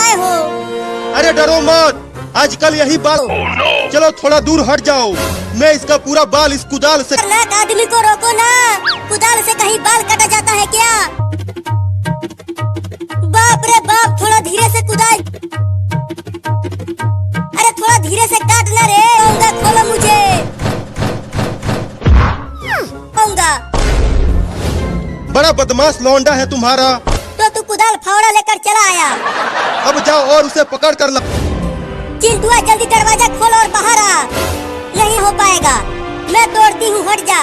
लाए हो? अरे डरो मत, आजकल यही बाल चलो थोड़ा दूर हट जाओ, मैं इसका पूरा बाल इस कुदाल से। खतरनाक आदमी को रोको ना, कुदाल से कहीं बाल काटा जाता है क्या? बाप रे बाप, थोड़ा धीरे से कुदाल। अरे थोड़ा धीरे से काटना रे। आऊंगा, खोलो मुझे। आऊंगा। बड़ा बदमाश लौंडा है तुम्हारा। तो तू कुदाल फावड़ा लेकर चला आया। अब जाओ और उसे पकड़ कर ला। चिंटुआ जल्दी दरवाजा खोल और बाहर आ। नहीं हो पाएगा, मैं तोड़ती हूँ, हट जा।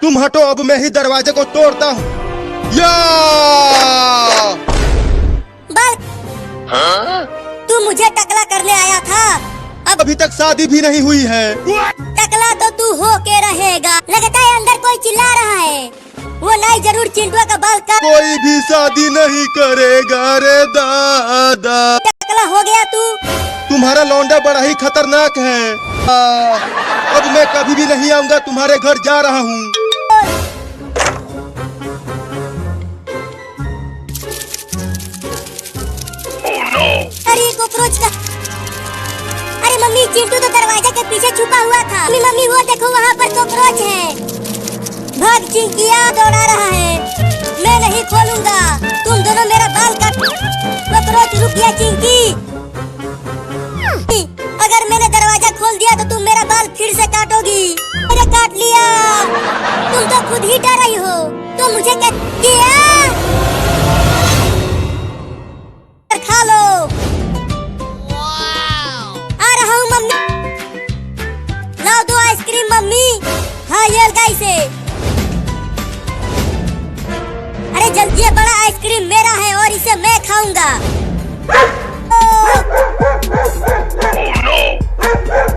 तुम हटो, अब मैं ही दरवाजे को तोड़ता हूँ। या! बाल तू मुझे टकला करने आया था। अब अभी तक शादी भी नहीं हुई है। टकला तो तू हो के रहेगा। लगता है अंदर कोई चिल्ला रहा है। वो नाई जरूर चिंटुआ का बाल काट। कोई भी शादी नहीं करेगा रे दादा। टकला हो गया तू। तुम्हारा लौंडा बड़ा ही खतरनाक है। अब मैं कभी भी नहीं आऊंगा, तुम्हारे घर जा रहा हूँ। अरे कॉकरोच का। अरे मम्मी, चिंटू तो दरवाजे के पीछे छुपा हुआ था। मम्मी वो देखो, वहाँ पर कॉकरोच है। भाग चिंकिया, दौड़ा रहा है। मैं नहीं खोलूंगा, तुम दोनों मेरा बाल काट। कॉकरोच रुक गया चिंकी। अगर मैंने दरवाजा खोल दिया तो तुम मेरा बाल फिर से काटोगी। मैंने काट लिया। तुम तो खुद ही डर रही हो। तो मुझे क्या किया? खा लो। आ रहा हूँ मम्मी। लाओ दो आइसक्रीम मम्मी। हाँ ये गाय से। अरे जल्दी, ये बड़ा आइसक्रीम मेरा है और इसे मैं खाऊंगा।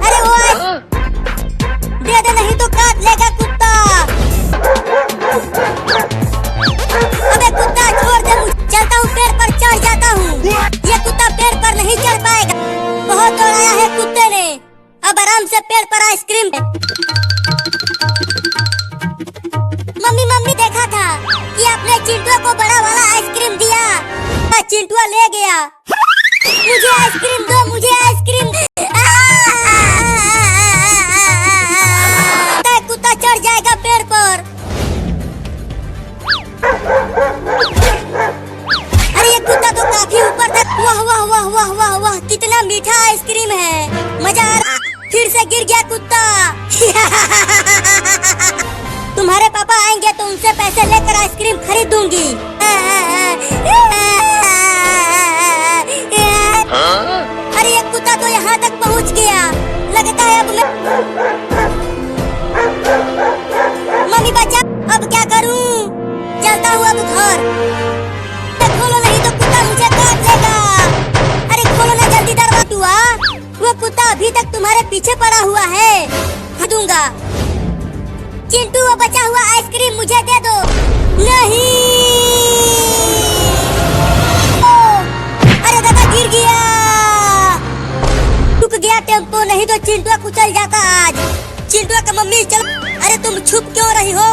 अरे वो दे दे, नहीं तो काट लेगा कुत्ता। अबे कुत्ता छोड़ दे मुझे। चलता हूँ, पेड़ पर चढ़ जाता हूँ। ये कुत्ता पेड़ पर नहीं चढ़ पाएगा। बहुत दौड़ाया है कुत्ते ने। अब आराम से पेड़ पर आइसक्रीम। मम्मी मम्मी, देखा था कि आपने चिंटुआ को बड़ा वाला आइसक्रीम दिया। चिंटुआ ले गया। मुझे आइसक्रीम दो, मुझे आइसक्रीम। कुत्ता चढ़ जाएगा पेड़ पर। अरे ये कुत्ता तो काफी ऊपर था। वाह वाह वाह वाह वाह वाह, कितना मीठा आइसक्रीम है। मजा आ रहा। फिर से गिर गया कुत्ता। तुम्हारे पापा आएंगे तो उनसे पैसे लेकर आइसक्रीम खरीदूंगी। अरे ये कुत्ता तो यहाँ तक पहुँच गया। लगता है अब मैं। मम्मी बचा, अब क्या करूँ? चलता हूँ अब घर। खोलो नहीं तो कुत्ता मुझे काट लेगा। अरे खोलो ना जल्दी दरवाजा। वो कुत्ता अभी तक तुम्हारे पीछे पड़ा हुआ है। दूंगा। चिंटू, वो बचा हुआ आइसक्रीम मुझे दे दो। नहीं। अरे दादा गिर गया। रुक गया टेम्पो, नहीं तो चिंटुआ कुचल जाता आज। चिंटुआ का मम्मी चल। अरे तुम छुप क्यों रही हो?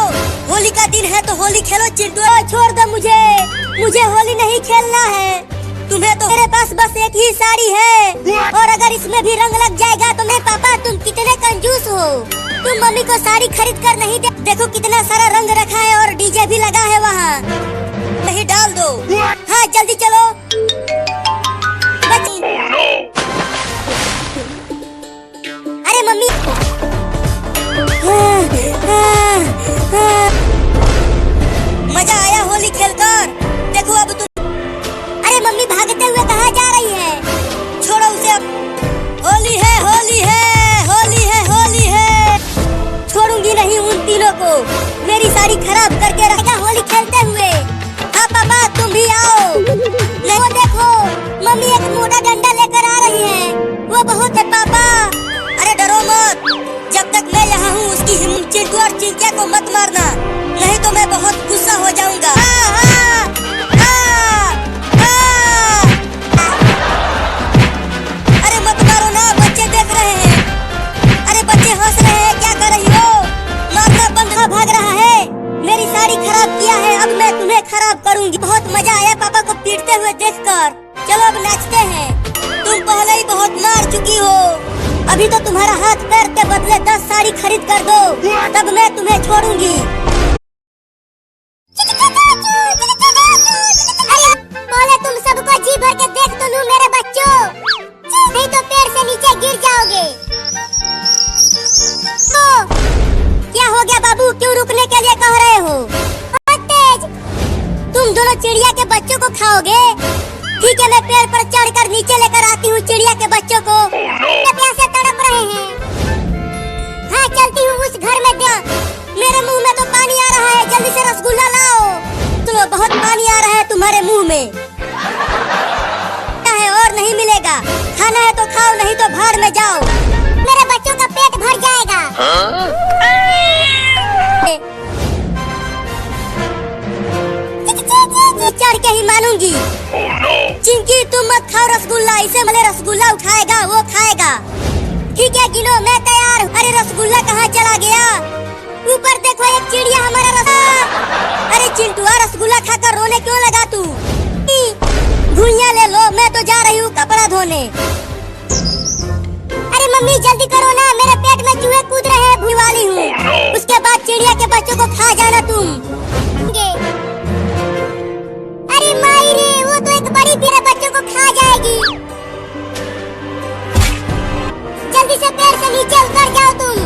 होली का दिन है तो होली खेलो। चिंटुआ छोड़ दो मुझे। मुझे होली नहीं खेलना है। तुम्हें तो मेरे पास बस एक ही साड़ी है और अगर इसमें भी रंग लग जाएगा तो मैं पापा तुम कितने कंजूस हो। तुम मम्मी को साड़ी खरीद कर नहीं दे। देखो कितना सारा रंग रखा है और डीजे भी लगा है वहाँ। नहीं डाल दो। हाँ जल्दी चलो। अरे मम्मी। मजा आया होली खेलकर। देखो अब तुम। अरे मम्मी भागते हुए कहाँ जा रही है? छोड़ो उसे अब। होली है, होली है, होली है, होली है। छोड़ूंगी नहीं उन तीनों को। मेरी साड़ी खराब करके रहेगा होली खेलते हुए। हाँ पापा तुम भी आओ। वो देखो मम्मी एक मोटा डंडा लेकर आ रही है। वो बहुत है पापा। अरे डरो मत, जब तक मैं यहाँ हूँ उसकी हिम्मत। चिंटू और चिंकिया को मत मारना, नहीं तो मैं बहुत गुस्सा हो जाऊंगा। अरे मत मारो ना, बच्चे देख रहे हैं। अरे बच्चे हंस रहे हैं, क्या कर रही हो? मारना बंद। भाग रहा है। मेरी साड़ी खराब किया है, अब मैं तुम्हें खराब करूंगी। बहुत मजा आया पापा को पीटते हुए देखकर। चलो अब नाचते हैं। तुम पहले ही बहुत मार चुकी हो, अभी तो तुम्हारा हाथ पैर के बदले 10 साड़ी खरीद कर दो, तब मैं तुम्हें छोड़ूंगी। अरे पहले तुम सबको जी भर के देख तो लूं मेरे बच्चों, नहीं तो पेड़ से नीचे गिर जाओगे। क्या हो गया बाबू, क्यों रुकने के लिए कह रहे हो? बहुत तेज। तुम दोनों चिड़िया के बच्चों को खाओगे? ठीक है, मैं पेड़ पर चढ़कर नीचे लेकर आती हूँ चिड़िया के बच्चों को। प्यासे तड़प रहे हैं। हाँ चलती हूँ उस घर में। मेरे मुंह में तो पानी आ रहा है, जल्दी से रसगुल्ला लाओ। चलो, बहुत पानी आ रहा है तुम्हारे मुंह में। है और नहीं मिलेगा, खाना है तो खाओ, नहीं तो भाड़ में जाओ। मेरे बच्चों का पेट भर जाएगा। चढ़ के ही मानूंगी। चिंकी तुम मत खाओ रसगुल्ला, इसे भले रसगुल्ला उठाएगा वो खाएगा। ठीक है गिनो, मैं तैयार। अरे रसगुल्ला कहाँ चला गया? ऊपर देखो, एक चिड़िया हमारा अरे चिंटुआ, रसगुल्ला खाकर रोने क्यों लगा तू? भुइयां ले लो, मैं तो जा रही हूँ कपड़ा धोने। अरे मम्मी जल्दी करो ना, मेरे पेट में चूहे कूद रहे हैं, भूल वाली हूँ। उसके बाद चिड़िया के बच्चों को खा जाना तुम। अरे माई रे, वो तो एक बड़ी मेरे बच्चों को खा जाएगी। जल्दी से पेड़ से नीचे उतर जाओ तुम।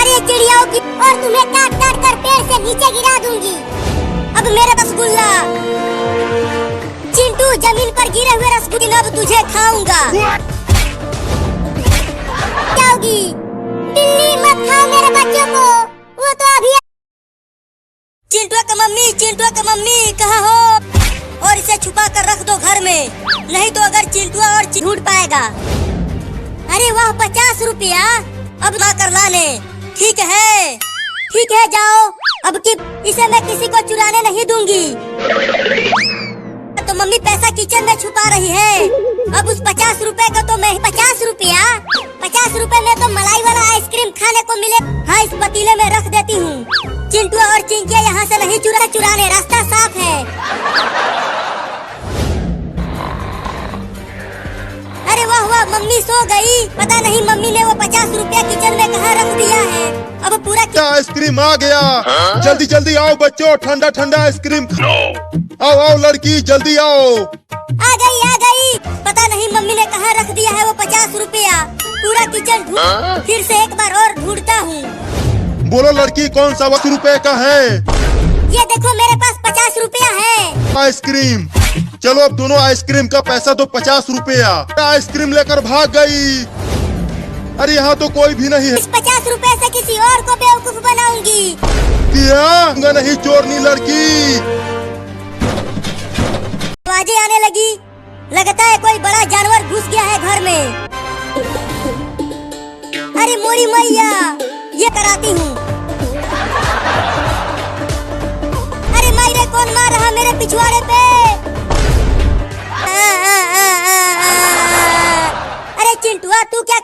अरे चिड़ियाओं की, और तुम्हें काट काट कर पेड़ से नीचे गिरा दूंगी। अब मेरा रसगुल्ला। चिंटू, जमीन पर गिरे हुए रसगुल्ले अब तुझे खाऊंगा। जाओगी? बिल्ली मत खाओ मेरे बच्चों को, वो तो अभी। चिंटू का मम्मी कहाँ हो? और इसे छुपा कर रख दो घर में, नहीं तो अगर चिंटुआ और ढूंढ पाएगा। अरे वाह, 50 रुपया, अब ना कर लाने। ठीक है जाओ, अब की इसे मैं किसी को चुराने नहीं दूंगी। तो मम्मी पैसा किचन में छुपा रही है। अब उस 50 रुपए को तो मैं 50 रुपए में तो मलाई वाला आइसक्रीम खाने को मिले। हाँ, इस पतीले में रख देती हूँ। चिंटुआ और चिंकिया यहाँ से नहीं चुराने, रास्ता साफ है। अरे वाह वाह, मम्मी सो गई। पता नहीं मम्मी ने वो 50 रुपया किचन में कहाँ रख दिया है। अब पूरा आइसक्रीम आ गया। जल्दी जल्दी आओ बच्चों, ठंडा ठंडा आइसक्रीम। आओ जल्दी जल्दी आओ। आ गई। पता नहीं मम्मी ने कहाँ रख दिया है वो 50 रुपया। पूरा किचन ढूंढ, फिर से एक बार और ढूंढता हूँ। बोलो लड़की, कौन सा 20 रुपए का है? ये देखो, मेरे पास 50 रुपया है। आइसक्रीम। चलो, अब दोनों आइसक्रीम का पैसा तो 50 रुपया। आइसक्रीम लेकर भाग गई। अरे यहाँ तो कोई भी नहीं है। इस 50 रुपए से किसी और को बेवकूफ बनाऊंगी। क्या नहीं चोरनी लड़की। आवाजें आने लगी, लगता है कोई बड़ा जानवर घुस गया है घर में। अरे मोरी मैया, ये कराती हूँ। अरे मायरे, कौन मार रहा मेरे पिछवाड़े पे? अरे चिंटुआ, तू क्या?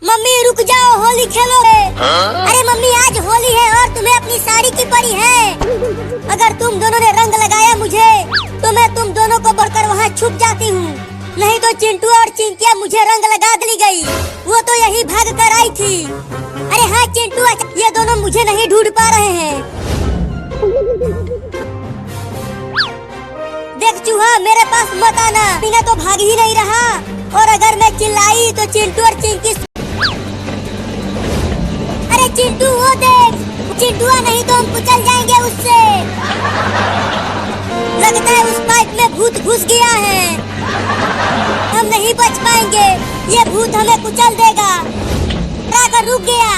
मम्मी रुक जाओ, होली खेलो। अरे मम्मी, आज होली है और तुम्हें अपनी साड़ी की पड़ी है। अगर तुम दोनों ने रंग लगाया मुझे, तो मैं तुम दोनों को बढ़कर वहाँ छुप जाती हूँ। नहीं तो चिंटू और चिंकिया मुझे रंग लगा दी गई। वो तो यही भाग कर आई थी। अरे हाँ चिंटू, ये दोनों मुझे नहीं ढूंढ पा रहे हैं। देख चूहा, मेरे पास मत आना, बिना तो भाग ही नहीं रहा। और अगर मैं चिल्लाई तो चिंटू और चिंकी। अरे चिंटू, वो देख, चिंटुआ नहीं तो हम कुचल जाएंगे उससे। लगता है उस पाइप में भूत घुस गया है, हम नहीं बच पाएंगे। ये भूत हमें कुचल देगा। आकर रुक गया।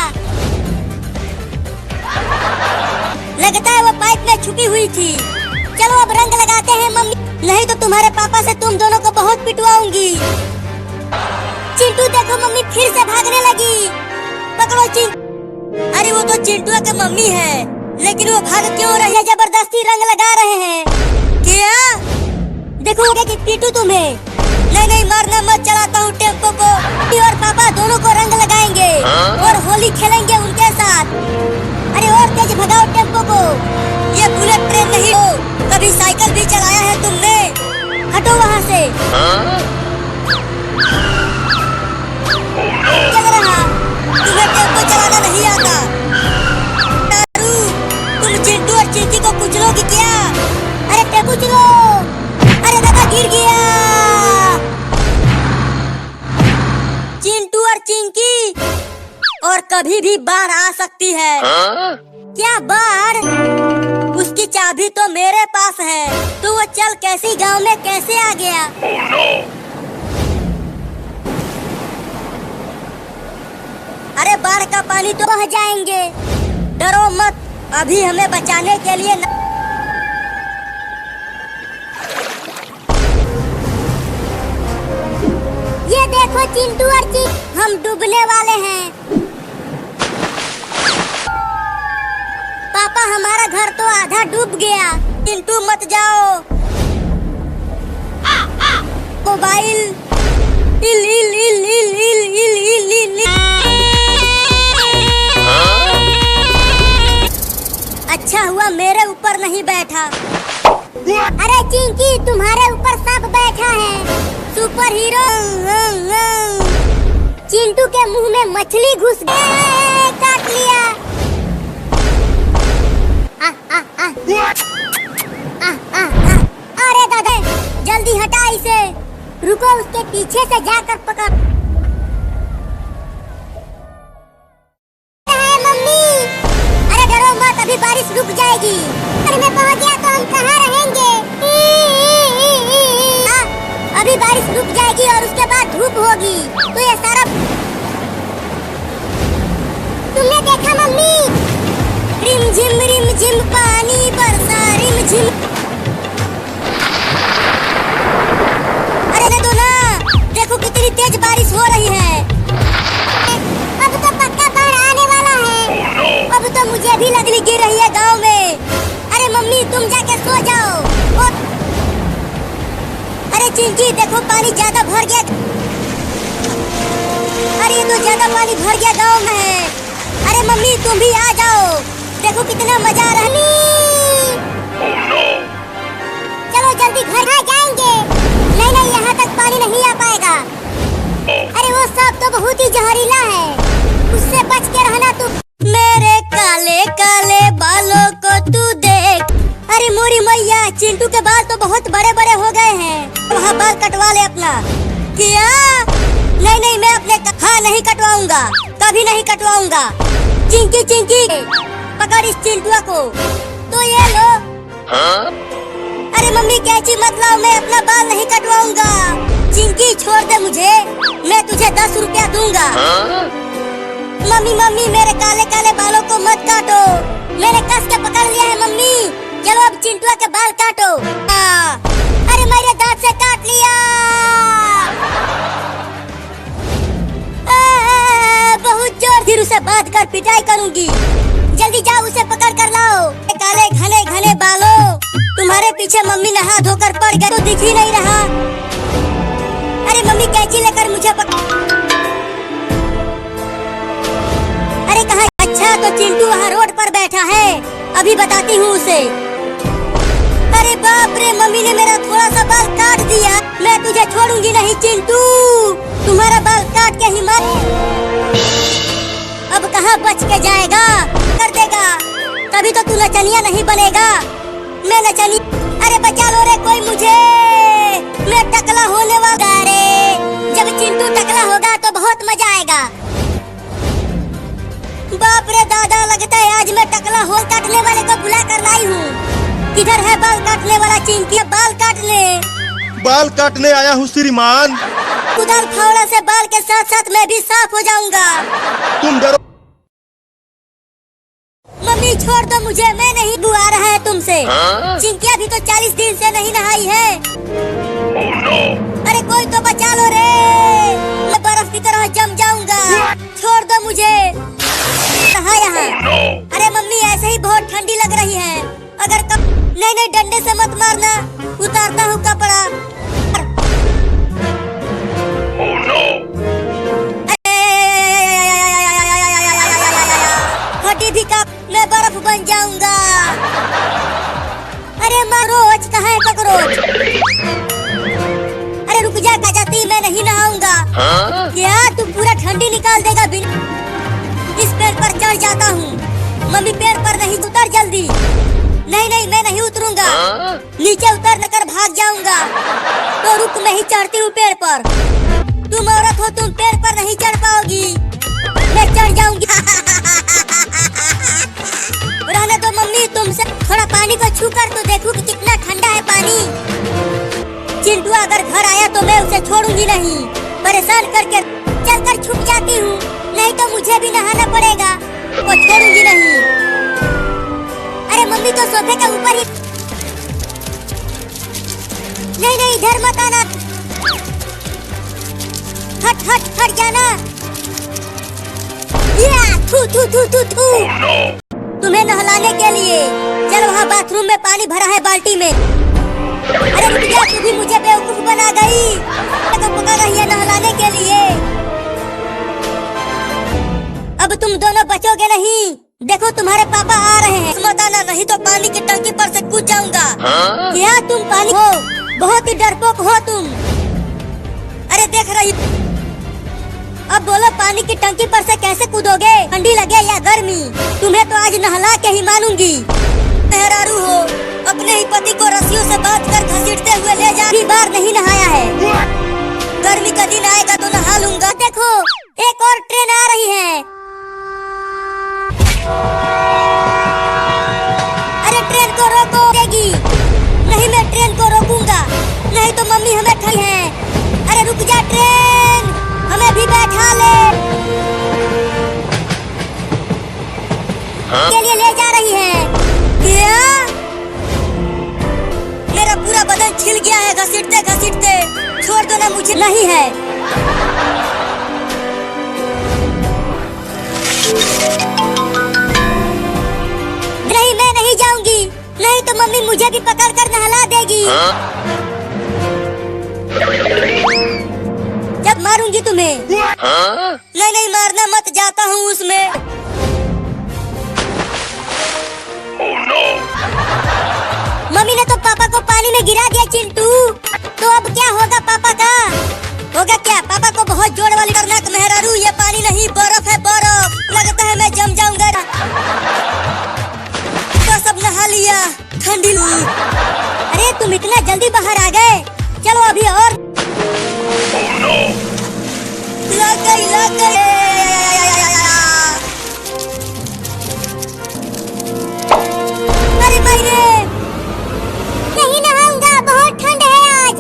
लगता है वो पाइप में छुपी हुई थी। चलो अब रंग लगाते हैं मम्मी, नहीं तो तुम्हारे पापा से तुम दोनों को बहुत पिटवाऊंगी। चिंटू देखो, मम्मी फिर से भागने लगी। पकड़ो चिंटू। अरे वो तो चिंटू की मम्मी है, लेकिन वो भाग क्यों रही है? जबरदस्ती रंग लगा रहे हैं क्या? देखोगे कि पीटू तुम्हें। नहीं, मारना मत, चलाता हूँ टेम्पो को। और पापा दोनों को रंग लगाएंगे और होली खेलेंगे उनके साथ। अरे और तेज भगाओ टेम्पो को। ये बुलेट ट्रेन नहीं हो, कभी साइकिल भी चलाया है तुमने? हटो वहाँ से। लग रहा तुम्हें टेम्पो चलाना नहीं आता। तारू, तुम चिंटू और चिंकी को कुचलोगी क्या? अरे टेम्पो चलो। अरे दादा गिर गया। चिंटू और चिंकी, और कभी भी बाढ़ आ सकती है। क्या बाढ़? उसकी चाबी तो मेरे पास है, तो वो चल कैसी गांव में कैसे आ गया? अरे बाढ़ का पानी तो बह जाएंगे, डरो मत, अभी हमें बचाने के लिए ये देखो चिंटू और चिंकी, हम डूबने वाले हैं। पापा हमारा घर तो आधा डूब गया। चिंटू मत जाओ। मोबाइल इल इल इल इल इल इल इल इल। अच्छा हुआ मेरे ऊपर नहीं बैठा। अरे चिंकी तुम्हारे ऊपर सांप बैठा है, सुपर हीरो। चिंटू के मुंह में मछली घुस गई, काट लिया। अरे दादा जल्दी हटा इसे। रुको उसके पीछे से जाकर पकड़। मम्मी अरे डरो मत, अभी बारिश रुक जाएगी। अरे मैं पहुंच गया तो हम कहाँ रहेंगे? अभी बारिश रुक जाएगी और उसके बाद धूप होगी, तो ये सारा तुमने देखा मम्मी? रिम झिम पानी बरसा रिम झिम। अरे दो ना, देखो कितनी तेज बारिश हो रही है। अब तो पक्का बाढ़ आने वाला है। अब तो मुझे भी लगनी गिर रही है गांव में। अरे मम्मी तुम जाके सो जाओ। अरे चिंकी देखो पानी ज्यादा भर गया। अरे तो ज्यादा पानी भर गया गांव में। अरे मम्मी तुम भी आ जाओ, देखो कितना मजा आ रहा है। चलो जल्दी घर आ जाएंगे। नहीं नहीं यहाँ तक पानी नहीं आ पाएगा। अरे वो सांप तो बहुत ही जहरीला है, उससे बच के रहना तू। मेरे काले काले बालों को तू देख। अरे मोरी मैया, चिंटू के बाल तो बहुत बड़े बड़े हो गए हैं। वहाँ बाल कटवा ले अपना। क्या? नहीं नहीं मैं अपने हाँ नहीं कटवाऊंगा, कभी नहीं कटवाऊंगा। चिंकी चिंकी पकड़ इस चिंटुआ को। तो ये लो। अरे मम्मी कैची मत लाओ, मैं अपना बाल नहीं कटवाऊंगा। चिंकी छोड़ दे मुझे, मैं तुझे 10 रुपया दूंगा। मम्मी मम्मी मेरे काले काले बालों को मत काटो, मैंने कस के पकड़ लिया है मम्मी। चलो अब चिंटुआ के बाल काटो। अरे मेरे दांत से काट लिया। बहुत जोर फिर उसे बांध कर पिटाई करूंगी। जल्दी जाओ उसे पकड़ कर लाओ। काले घने घने बालों, तुम्हारे पीछे मम्मी नहा धोकर पड़ गए तो दिख ही नहीं रहा। अरे मम्मी कैंची लेकर मुझे अरे कहाँ? अच्छा तो चिंटू वहाँ रोड पर बैठा है, अभी बताती हूँ उसे। अरे बाप रे, मम्मी ने मेरा थोड़ा सा बाल काट दिया। मैं तुझे छोड़ूंगी नहीं चिंटू, तुम्हारा बाल काट के ही मार। अब कहाँ बच के जाएगा? कर देगा, तभी तो तू नचनिया नहीं बनेगा। मैं नचनी। अरे बचा लो रे कोई मुझे, मैं टकला होने वाला रे। जब चिंटू टकला होगा तो बहुत मजा आएगा। बाप रे दादा, लगता है आज मैं टकला होल काटने वाले को बुला कर लाई हूँ। किधर है बाल काटने वाला? चिंकी बाल काट ले। बाल काटने आया हूँ श्रीमान। कुदाल फावड़ा से बाल के साथ साथ मैं भी साफ हो जाऊंगा। तुम डरो मम्मी, छोड़ दो मुझे, मैं नहीं बुआ रहा है तुमसे। चिंकिया भी तो 40 दिन से नहीं नहाई है। अरे कोई तो बचा लो रे, मैं बर्फ की तरह जम जाऊंगा। छोड़ दो मुझे। कहाँ यहाँ? अरे मम्मी ऐसे ही बहुत ठंडी लग रही है। अगर नहीं नहीं डंडे से मत मारना, उतारता हूँ कपड़ा। हड्डी भी काट, मैं बर्फ बन जाऊंगा। रोज कहाँ है ककरोच? अरे रुक जा गजती, मैं नहीं नहाऊंगा। क्या तू पूरा ठंडी निकाल देगा? इस पेड़ पर चढ़ जाता हूँ। मम्मी पेड़ पर नहीं, उतर जल्दी। नहीं नहीं, मैं नहीं उतरूंगा, नीचे उतर कर भाग जाऊंगा। तो रुक, मैं ही चढ़ती हूँ पेड़ पर। तुम औरत हो, तुम पेड़ पर नहीं चढ़ पाओगी, मैं चढ़ जाऊंगी। रहने दो मम्मी, तुमसे थोड़ा पानी को छू कर तो देखूं कि कितना ठंडा है पानी। चिंटू अगर घर आया तो मैं उसे छोड़ूंगी नहीं, परेशान करके चलकर छुप जाती हूँ, नहीं तो मुझे भी नहाना पड़ेगा, वो छोड़ूंगी नहीं। अरे मम्मी तो सोफे के ऊपर ही। नहीं नहीं, इधर मत आना, हट हट हट जाना। या थू थू थू थू थू। तुम्हें नहलाने के लिए चलो, वहाँ बाथरूम में पानी भरा है बाल्टी में। अरे रुक जा, तू भी मुझे बेवकूफ बना गई। तो पका रही है नहलाने के लिए। अब तुम दोनों बचोगे नहीं, देखो तुम्हारे पापा आ रहे हैं। मत आना, नहीं तो पानी की टंकी पर से कूद जाऊंगा। क्या तुम पानी हो? बहुत ही डरपोक हो तुम। अरे देख रही, अब बोलो पानी की टंकी पर से कैसे कूदोगे? ठंडी लगे या गर्मी? तुम्हें तो आज नहला के ही मानूंगी। मेहरारू हो, अपने ही पति को रस्सियों से बांध कर घसीटते हुए ले जा। बार नहीं नहाया है, गर्मी का दिन आएगा तो नहा लूंगा। देखो एक और ट्रेन आ रही है। अरे ट्रेन को रोको देगी। नहीं, मैं ट्रेन को रोकूंगा, नहीं तो मम्मी हमें ठगी है। अरे रुक जा ट्रेन, हमें भी बैठा ले। के लिए ले जा रही है। क्या? मेरा पूरा बदन छिल गया है घसीटते घसीटते। छोड़ दो ना मुझे। नहीं है, नहीं मैं नहीं जाऊंगी, नहीं तो मम्मी मुझे भी पकड़ कर नहला देगी। जब मारूंगी तुम्हें। नहीं नहीं, मारना मत, जाता हूँ उसमें। मम्मी ने तो पापा को पानी में गिरा दिया चिंटू। तो अब क्या होगा पापा का? होगा क्या? पापा को बहुत जोर वाली खतरनाक मेहरारू, ये पानी नहीं बर्फ है, बर्फ। लगता है मैं जम जाऊंगा। तो सब नहा लिया, ठंडी लगी। अरे तुम इतना जल्दी बाहर आ गए, चलो अभी और। लग गई, लग गई। अरे भाई रे, नहीं नहाऊंगा, बहुत ठंड है आज।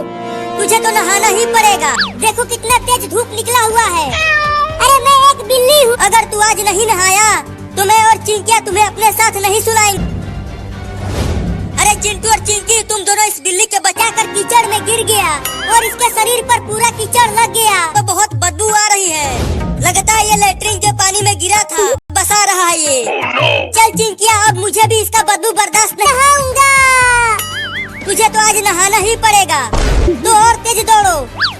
तुझे तो नहाना ही पड़ेगा, देखो कितना तेज धूप निकला हुआ है। अरे मैं एक बिल्ली हूँ, अगर तू आज नहीं नहाया तो मैं और चिंकिया तुम्हें अपने साथ नहीं सुलाएंगे। अरे चिंटू और चिंकी, तुम दोनों इस बिल्ली के बचाकर कीचड़ में गिर गया और इसके शरीर पर पूरा कीचड़ लग गया, तो बहुत बदबू आ रही है। लगता है ये लेटरिन जो पानी में गिरा था बसा रहा है ये। चल चिंकिया, अब मुझे भी इसका बदबू बर्दाश्त नहीं। नहाऊंगा। तुझे तो आज नहाना ही पड़ेगा। तो और तेज दौड़ो,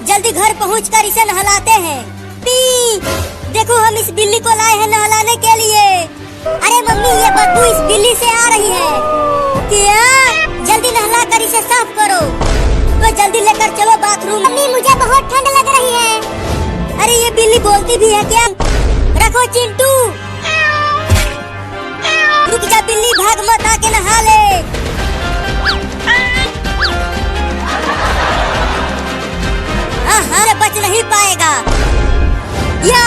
जल्दी घर पहुंचकर इसे नहलाते हैं। पी, देखो हम इस बिल्ली को लाए हैं नहलाने के लिए। अरे मम्मी, ये बदबू इस बिल्ली से आ रही है। क्या? जल्दी नहला कर इसे साफ करो। तो जल्दी लेकर चलो बाथरूम। मम्मी मुझे बहुत ठंड लग रही है। अरे ये बिल्ली बोलती भी है क्या? रखो चिंटू। रुक जा बिल्ली, भाग मत, आके नहा ले। हाँ, बच नहीं पाएगा। या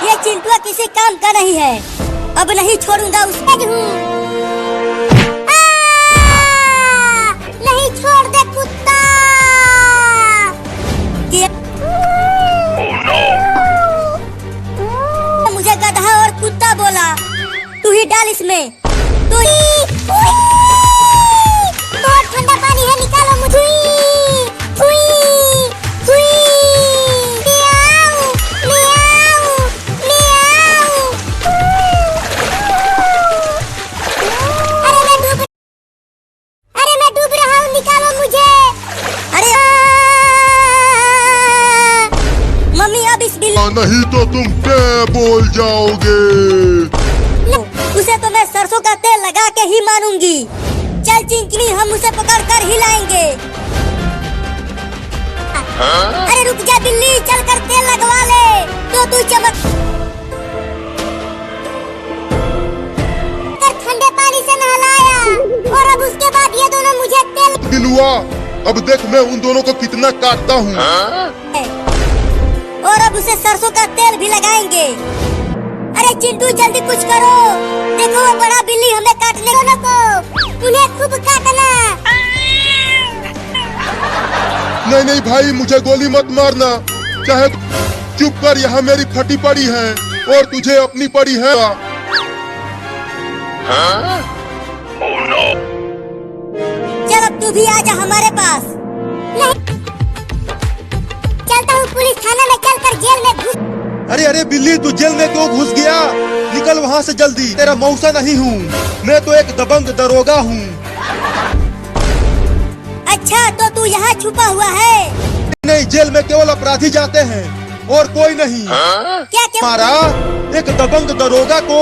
ये चिंटू किसी काम का नहीं है, अब नहीं छोड़ूंगा उसे। नहीं छोड़ दे कुत्ता। मुझे गधा और कुत्ता बोला, तू ही डाल इसमें। तू बहुत ठंडा पानी है, निकालो मुझे। नहीं तो तुम क्या बोल जाओगे। उसे तो मैं सरसों का तेल लगा के ही मानूंगी। चल चिंकी, हम उसे पकड़ कर ही लाएंगे। अरे रुक जा बिल्ली, चल कर तेल लगवा ले तो तू चमक। ठंडे पानी से नहलाया और अब उसके बाद ये दोनों मुझे तेल। बिलुआ, अब देख मैं उन दोनों को कितना काटता हूँ। और अब उसे सरसों का तेल भी लगाएंगे। अरे चिंटू जल्दी कुछ करो, देखो वो बड़ा बिल्ली हमें काटने दोनों को, उन्हें खूब काटना। नहीं नहीं भाई, मुझे गोली मत मारना, चाहे चुप कर, यहाँ मेरी फटी पड़ी है और तुझे अपनी पड़ी है। चल अब तू भी आजा हमारे पास। नहीं, चलता हूँ पुलिस थाना में, चलकर जेल में घुस। अरे अरे बिल्ली, तू जेल में क्यों घुस गया? निकल वहाँ से जल्दी, तेरा मौसा नहीं हूँ मैं, तो एक दबंग दरोगा हूँ। अच्छा तो तू यहाँ छुपा हुआ है? नहीं, जेल में केवल अपराधी जाते हैं और कोई नहीं। क्या क्या मारा एक दबंग दरोगा को।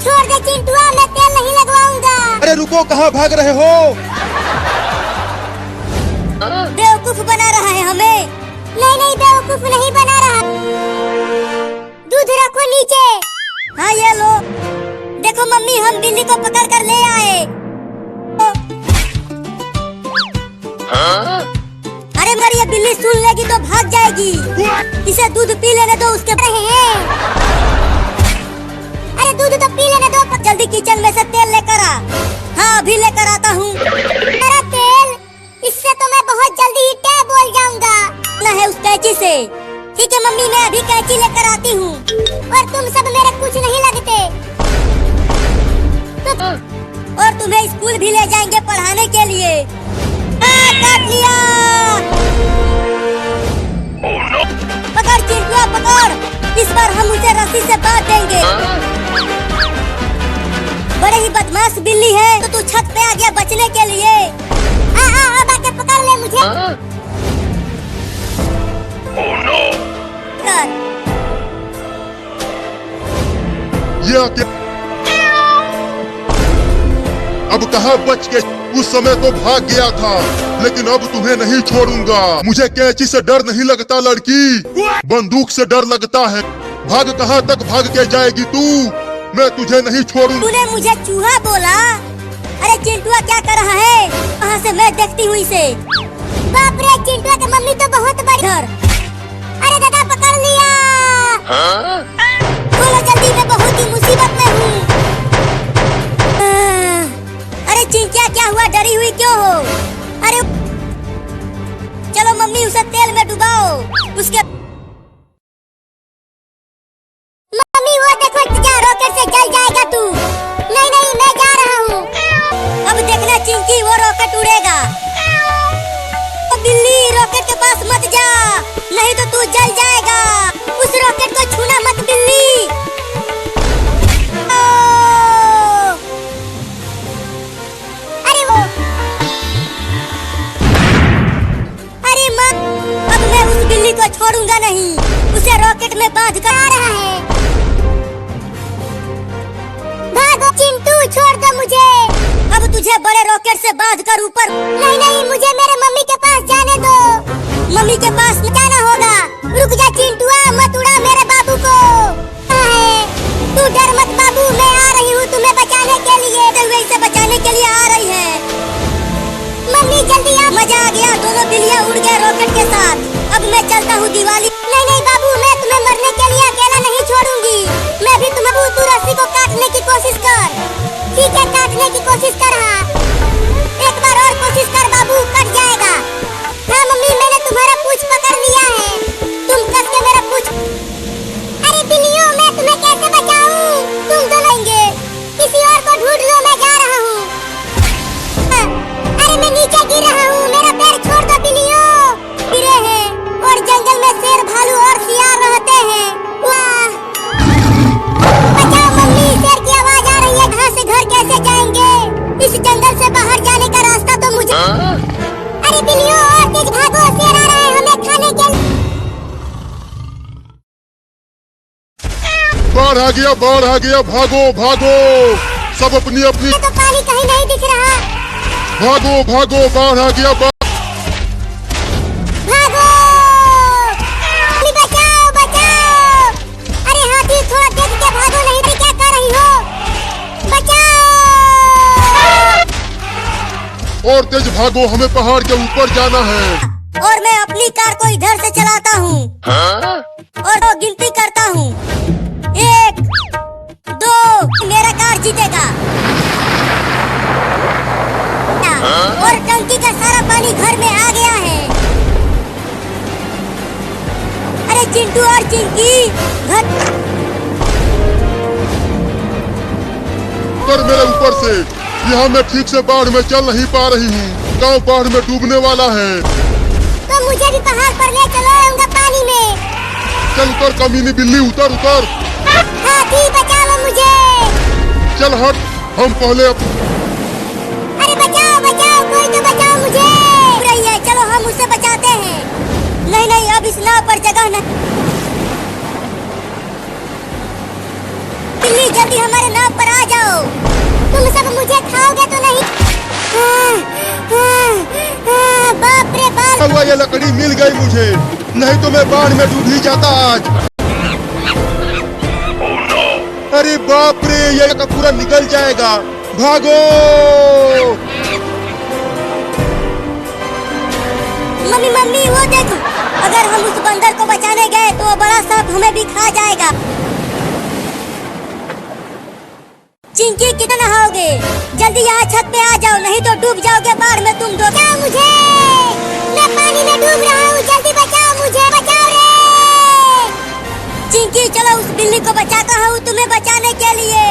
छोड़ दे चिंटुआ, मैं तेल नहीं लगवाऊंगा। अरे रुको, कहाँ भाग रहे हो? बेवकूफ बना रहा है हमें। नहीं नहीं, बेवकूफ नहीं बना रहा। दूध रखो नीचे। हाँ ये लो। देखो मम्मी, हम बिल्ली को पकड़ कर ले आए। अरे मगर ये बिल्ली सुन लेगी तो भाग जाएगी, इसे दूध पी लेने दो उसके। रहे हैं, अरे दूध तो पी लेने दो, जल्दी किचन में से तेल लेकर आ। हाँ अभी लेकर आता हूँ। मेरा तेल, इससे तो मैं बहुत जल्दी ही टे बोल जाऊंगा। ना है उस कैंची से। ठीक है मम्मी, मैं अभी कैंची लेकर आती हूँ। और तुम सब मेरे कुछ नहीं लगते और तुम्हें स्कूल भी ले जाएंगे पढ़ाने के लिए। काट लिया। पकड़ चिंटुआ पकड़, इस बार हम उसे रस्सी से बांध देंगे। बड़े ही बदमाश बिल्ली है, तो तू छत पे आ गया बचने के लिए। अब आके पकड़ ले मुझे। कर। ये क्या? अब कहाँ बच के? उस समय तो भाग गया था, लेकिन अब तुम्हें नहीं छोड़ूंगा। मुझे कैंची से डर नहीं लगता लड़की, बंदूक से डर लगता है। भाग, कहाँ तक भाग के जाएगी तू? मैं तुझे नहीं छोड़ूंगा। तूने मुझे चूहा बोला? अरे चिंटुआ क्या कर रहा है? वहाँ से मैं देखती हूँ इसे। बाप रे, चिंटुआ की मम्मी तो बहुत बड़ी। अरे दादा पकड़ लिया। बोलो जल्दी, मैं बहुत ही मुसीबत में हूँ। अरे चिंकिया क्या हुआ, डरी हुई क्यों हो? अरे चलो मम्मी उसे तेल में डुबाओ। उसके मम्मी वो देखो, जा रॉकेट से जल जाएगा तू। नहीं नहीं, मैं जा रहा हूँ। अब देखना चिंकी, वो रॉकेट उड़ेगा। तो बिल्ली रॉकेट के पास मत जा, नहीं तो तू जल जाएगा। उस रॉकेट को छूना मत बिल्ली। अब मैं उस बिल्ली को छोड़ूंगा नहीं, उसे रॉकेट में बांध कर आ रहा है। भागो चिंटू, छोड़ दो मुझे। अब तुझे बड़े रॉकेट से बांध कर ऊपर। नहीं नहीं, मुझे मेरे मम्मी के पास जाने दो। मम्मी के पास जाना होगा। रुक जा चिंटुआ, मत उड़ा मेरे बाबू को। तू डर मत बाबू, मैं आ रही हूँ तुम्हें बचाने के लिए। इसे बचाने के लिए आ रही है। मम्मी जल्दी आ। मजा आ गया, दोनों बिल्लियाँ उड़ गए रॉकेट के साथ। अब मैं चलता हूँ दिवाली। नहीं नहीं बाबू, मैं तुम्हें मरने के लिए अकेला नहीं छोड़ूंगी। मैं भी तुम्हें तू रस्सी को काटने की कोशिश कर। ठीक है, काटने की कोशिश कर। हाँ एक बार और कोशिश कर बाबू, कट जाएगा। हाँ मम्मी, मैंने तुम्हारा पूंछ पकड़ लिया है, तुम कस के मेरा पूंछ। अरे बिल्लियों, मैं तुम्हें कैसे बचाऊं? तुम तो लेंगे, किसी और को ढूंढ लो, मैं जा रहा हूँ। अरे मैं नीचे गिर रहा हूँ, मेरा पैर छोड़ दो बिल्लियों। गिरे हैं और जंगल में शेर, भालू और शियार रहते हैं। वाह, बचाओ मम्मी, शेर की आवाज आ रही है। कहाँ से घर कैसे जाएंगे? इस जंगल से बाहर जाने का रास्ता तो मुझे। अरे बिल्लियों और तेज भागो, शेर आ रहा है हमें खाने के लिए। बाढ़ आ गया, बाढ़ आ गया, भागो भागो। सब अपनी अपनी। तो पानी कहीं नहीं दिख रहा। भागो भागो, बाढ़ आ गया। भागो, बचाओ बचाओ। अरे हाथी, थोड़ा देख के भागो, नहीं तो क्या कर रही हो? बचाओ। और तेज भागो, हमें पहाड़ के ऊपर जाना है। और मैं अपनी कार को इधर से चलाता हूँ और वो गिनती करता हूँ। 1, 2, मेरा कार जीतेगा। और टंकी का सारा पानी घर में आ गया है। अरे चिंटू और चिंकी, घर कर मेरे ऊपर से। यहाँ मैं ठीक से बाढ़ में चल नहीं पा रही हूँ। गांव बाढ़ में डूबने वाला है। तो मुझे भी पहाड़ पर ले चलो, रहूंगा पानी में। चल उतर कमीनी बिल्ली, उतर उतर। हाथी, बचाओ मुझे। चल हट, हम पहले अरे बचाओ बचाओ, कोई तो बचाओ मुझे। रही है, चलो हम उससे बचाते हैं। नहीं नहीं, अब इस नाव पर जगह न। बिल्ली, जल्दी हमारे नाव पर आ जाओ। तुम सब मुझे खाओगे तो नहीं? बाप रे बाप। हुआ, ये लकड़ी मिल गई मुझे, नहीं तो मैं बाढ़ में डूब ही जाता आज। अरे बाप रे, ये का पूरा निकल जाएगा। भागो। मम्मी मम्मी, वो देखो, अगर हम उस बंदर को बचाने गए तो वो बड़ा सांप हमें भी खा जाएगा। चिंकी, कितना नहाओगे? जल्दी यहाँ छत पे आ जाओ, नहीं तो डूब जाओगे बाढ़ में तुम दो। बचाओ मुझे, मैं पानी में डूब रहा हूँ। जल्दी बचाओ मुझे, बचाओ रे। चिंकी, चलो उस बिल्ली को बचाता हूँ तुम्हें बचाने के लिए।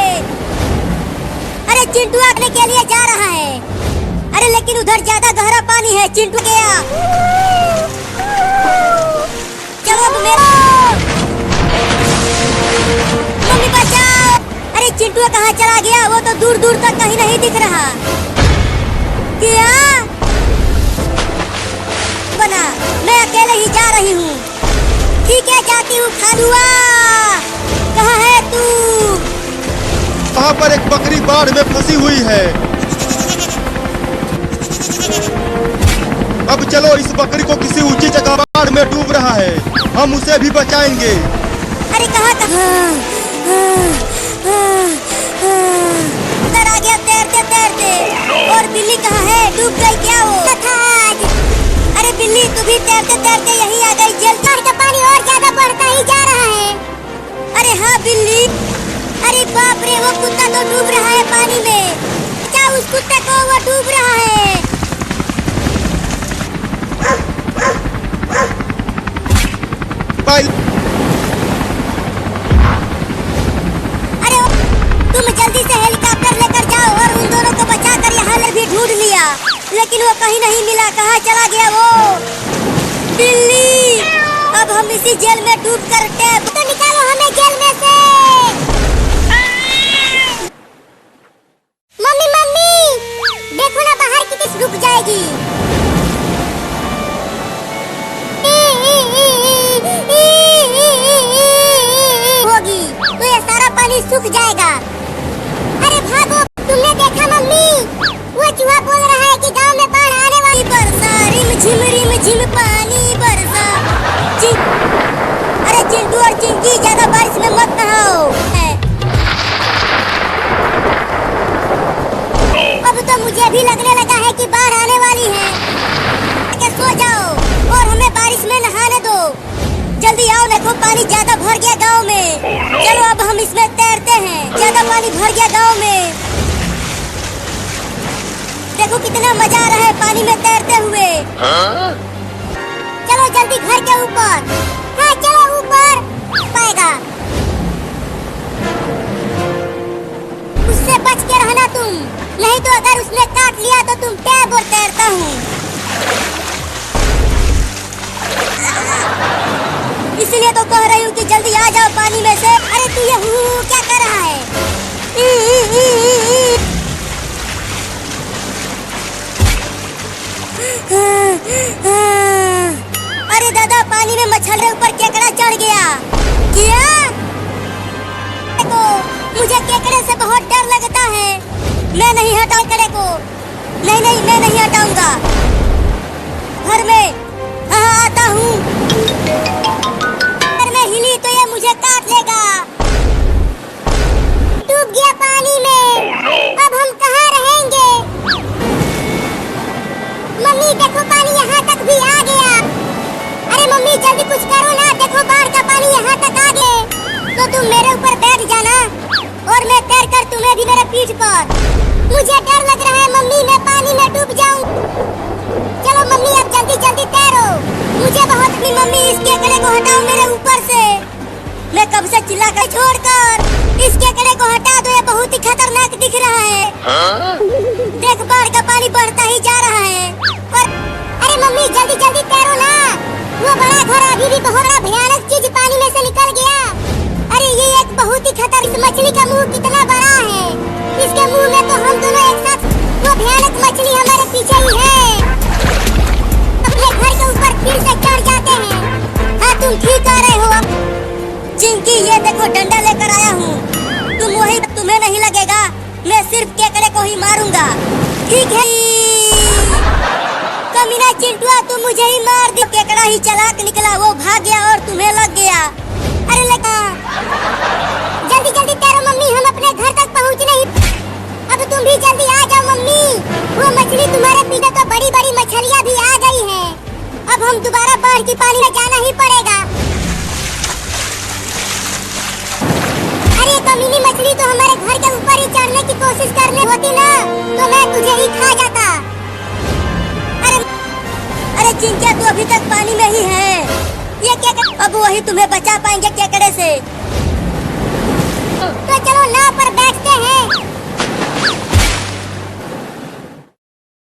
अरे चिंटू आने के लिए जा रहा है। अरे लेकिन उधर ज्यादा गहरा पानी है। चिंटू गया। चलो अब मेरा। मम्मी बचाओ। अरे चिंटू कहाँ चला गया? वो तो दूर दूर तक कहीं नहीं दिख रहा। क्या बना? मैं अकेले ही जा रही हूँ। ठीक है, जाती हूँ। खालुआ, कहाँ है तू? वहाँ पर एक बकरी बाढ़ में फंसी हुई है। अब चलो, इस बकरी को किसी ऊंची जगह, बाढ़ में डूब रहा है, हम उसे भी बचाएंगे। अरे कहाँ उधर आ गया तैरते तैरते। और बिल्ली कहाँ है? डूब गई क्या वो? अरे बिल्ली, तू भी तैरते तैरते यहीं आ गई। जल का पानी और ज्यादा बढ़ता ही जा रहा है। अरे हाँ बिल्ली। अरे बाप रे, वो कुत्ता तो डूब रहा है पानी में। क्या उस कुत्ते को? वो डूब रहा है। अरे तुम जल्दी से हेलीकॉप्टर लेकर जाओ और उन दोनों को बचाकर यहाँ भी ढूंढ लिया, लेकिन वो कहीं नहीं मिला। कहाँ चला गया वो? बिल्ली, अब हम इसी जेल में डूब कर टैब तो निकालो हमें जेल में से। मम्मी मम्मी, देखो ना बाहर कितनी रुक जाएगी। होगी तो ये सारा पानी सूख जाएगा। अरे भागो। तुमने देखा मम्मी? वो चूहा बोल रहा है कि गांव में बाढ़ आने वाली। बरसा रिम झिम पानी बरसा। अरे चिंटू और चिंकी, ज्यादा बारिश में मत नहाओ। अब तो मुझे भी लगने लगा है कि बाढ़ आने वाली है। सो जाओ और हमें बारिश में नहाने दो। जल्दी आओ, देखो पानी ज्यादा भर गया गांव में। चलो अब हम इसमें तैरते हैं। ज्यादा पानी भर गया गांव में। देखो कितना मजा आ रहा है पानी में तैरते हुए। चलो जल्दी घर के ऊपर। हाँ चलो ऊपर। पाएगा, उससे बच के रहना तुम, नहीं तो अगर उसने काट लिया तो तुम टैब और तैरता हूँ। इसलिए तो कह रही हूँ कि जल्दी आ जाओ पानी में से। अरे तू ये क्या कर रहा है? अरे दादा, पानी में मछली ऊपर केकड़ा चढ़ गया। क्या? देखो, मुझे केकड़े से बहुत डर लगता है। मैं नहीं हटाऊं केकड़े को। नहीं नहीं, मैं नहीं हटाऊंगा। घर में हाँ आता हूँ। अगर मैं हिली तो ये मुझे काट लेगा। डूब गया पानी में। अब हम कहाँ रहेंगे? मम्मी देखो, पानी यहाँ तक भी आ गया। अरे मम्मी जल्दी कुछ करो ना, देखो बाढ़ का पानी यहाँ तक आ गए। तो तुम मेरे ऊपर बैठ जाना और मैं तैर कर तुम्हें भी मेरे पीठ पर। मुझे डर लग रहा है मम्मी, मैं पानी में डूब जाऊं। चलो मम्मी अब जल्दी जल्दी तैरो। मुझे बहुत अपनी मम्मी, इस केकड़े को हटाओ मेरे ऊपर से। मैं कब से चिल्ला कर छोड़कर इस केकड़े को हटा दो, ये बहुत ही खतरनाक दिख रहा है। देख बाढ़ का पानी बढ़ता ही जा रहा है। और अरे मम्मी जल्दी जल्दी तैरो ना, वो बड़ा घर अभी भी बहुत बड़ा भयानक चीज पानी में से निकल गया। अरे ये एक बहुत ही खतरनाक मछली का मुंह कितना बड़ा है। इसके मुंह में तो हम दोनों एक साथ, वो भयानक मछली हमारे पीछे ही है। अपने घर के ऊपर फिर से चढ़ जाते हैं। हाँ तुम ठीक कह रहे हो। अब चिंकी ये देखो डंडा लेकर आया हूँ। तुम वही, तुम्हें नहीं लगेगा, मैं सिर्फ केकड़े को ही मारूंगा। ठीक है कमीना चिंटुआ, तुम मुझे ही मार दी। केकड़ा ही चालाक निकला, वो भाग गया और तुम्हें लग गया। अरे लगा, जल्दी जल्दी तैरो मम्मी, हम अपने घर तक पहुँच नहीं। अब तुम भी जल्दी आ जाओ मम्मी, वो मछली तुम्हारे पीछे तो बड़ी बड़ी मछलियाँ भी आ गई हैं। अब हम दोबारा बाढ़ की पानी में जाना ही पड़ेगा। अरे कमीनी मछली तो हमारे घर के ऊपर ही चढ़ने की कोशिश करने होती ना, तो मैं तुझे ही खा जाता। अरे चिंकिया तू अभी तक पानी में ही है। ये केकड़ा, अब वही तुम्हें बचा पाएंगे केकड़े से। तो चलो नाव पर बैठते हैं